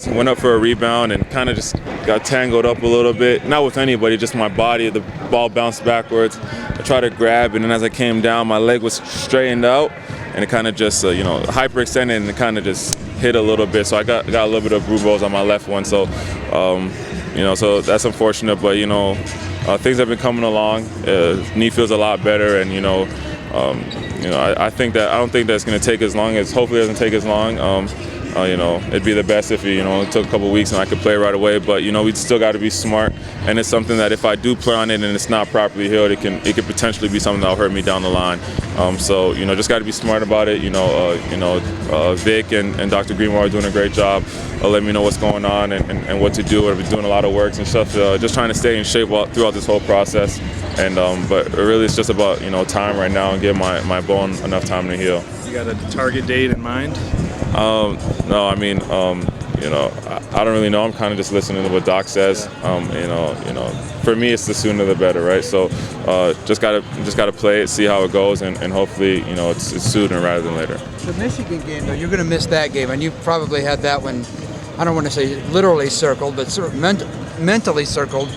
Went up for a rebound and kind of just got tangled up a little bit. Not with anybody, just my body. The ball bounced backwards. I tried to grab, and then as I came down, my leg was straightened out, and it kind of just, hyperextended, and it kind of just hit a little bit. So I got a little bit of bruise on my left one. So, so that's unfortunate. But things have been coming along. Knee feels a lot better, and I think that I don't think that's going to take as long. Hopefully it doesn't take as long. It'd be the best if it took a couple weeks and I could play right away. But we still got to be smart, and it's something that if I do play on it and it's not properly healed, it could potentially be something that'll hurt me down the line. Just got to be smart about it. Vic and Dr. Greenwald are doing a great job letting me know what's going on and what to do. I've been doing a lot of works and stuff, just trying to stay in shape throughout this whole process. But really, it's just about time right now and give my bone enough time to heal. You got a target date in mind? No, I mean, I don't really know. I'm kind of just listening to what Doc says. For me, it's the sooner the better, right? So, just gotta play it, see how it goes, and hopefully, it's sooner rather than later. The Michigan game, though, you're going to miss that game, and you probably had that one. I don't want to say literally circled, but sort of mentally circled.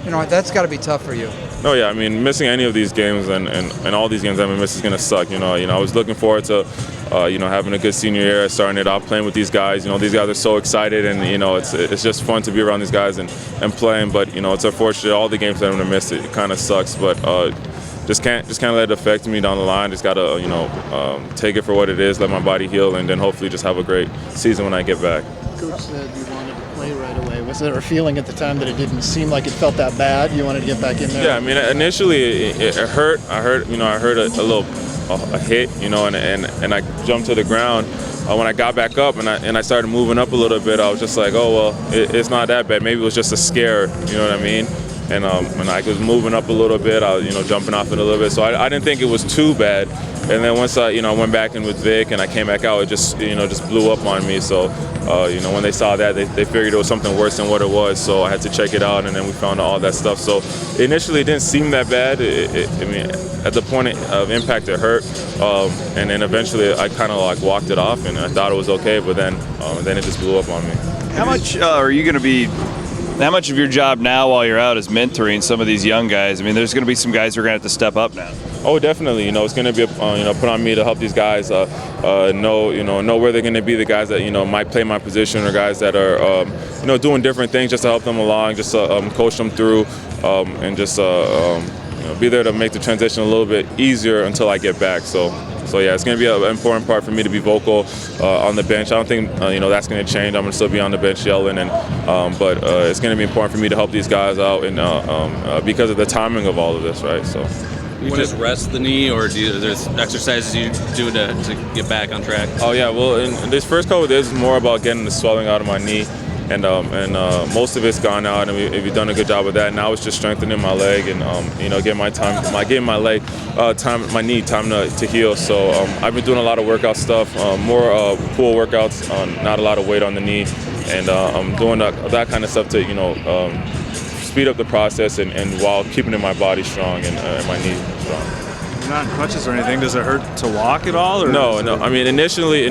That's got to be tough for you. No, yeah, I mean, missing any of these games and all these games I've been missing is going to suck. I was looking forward to, having a good senior year, starting it off, playing with these guys. These guys are so excited, and it's just fun to be around these guys and playing. But it's unfortunate all the games that I'm going to miss. It kind of sucks, but just can't let it affect me down the line. Just got to take it for what it is, let my body heal, and then hopefully just have a great season when I get back. Coach said you wanted to play right away. Was there a feeling at the time that it didn't seem like it felt that bad? You wanted to get back in there? Yeah, I mean, initially it hurt. I heard a little hit, and I jumped to the ground. When I got back up and I started moving up a little bit, I was just like, oh well, it's not that bad. Maybe it was just a scare. You know what I mean? And I was moving up a little bit. I was jumping off it a little bit. So I didn't think it was too bad. And then once I went back in with Vic and I came back out, it just blew up on me. So when they saw that, they figured it was something worse than what it was. So I had to check it out, and then we found out all that stuff. So initially it didn't seem that bad. At the point of impact, it hurt, and then eventually I kind of walked it off, and I thought it was okay. But then it just blew up on me. How much are you going to be? How much of your job now while you're out is mentoring some of these young guys? I mean, there's going to be some guys who are going to have to step up now. Oh, definitely. It's going to be put on me to help these guys know where they're going to be, the guys that might play my position, or guys that are doing different things just to help them along, just coach them through, and just be there to make the transition a little bit easier until I get back. So yeah, it's going to be an important part for me to be vocal on the bench. I don't think that's going to change. I'm going to still be on the bench yelling, but it's going to be important for me to help these guys out, and because of the timing of all of this, right? So. You just rest the knee, or there's exercises you do to get back on track? Oh yeah, well, in this first couple of days, it's more about getting the swelling out of my knee, and most of it's gone out, and we've done a good job with that. Now it's just strengthening my leg and getting my leg my knee time to heal. So I've been doing a lot of workout stuff, more pull workouts, not a lot of weight on the knee, and I'm doing that kind of stuff to speed up the process and while keeping my body strong and my knee strong. Not crutches or anything. Does it hurt to walk at all? Or no. I mean, initially,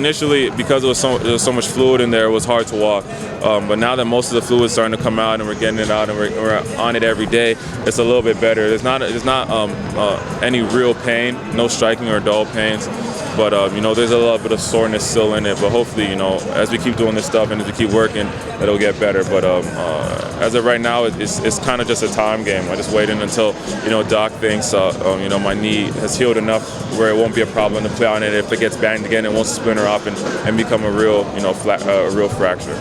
because there was so much fluid in there, it was hard to walk. But now that most of the fluid is starting to come out and we're getting it out and we're on it every day, it's a little bit better. There's not any real pain, no striking or dull pains. But there's a little bit of soreness still in it. But hopefully, as we keep doing this stuff and as we keep working, it'll get better. But as of right now, it's kind of just a time game. I'm just waiting until Doc thinks my knee has healed enough where it won't be a problem to play on it. If it gets banged again, it won't splinter off and become a real real fracture.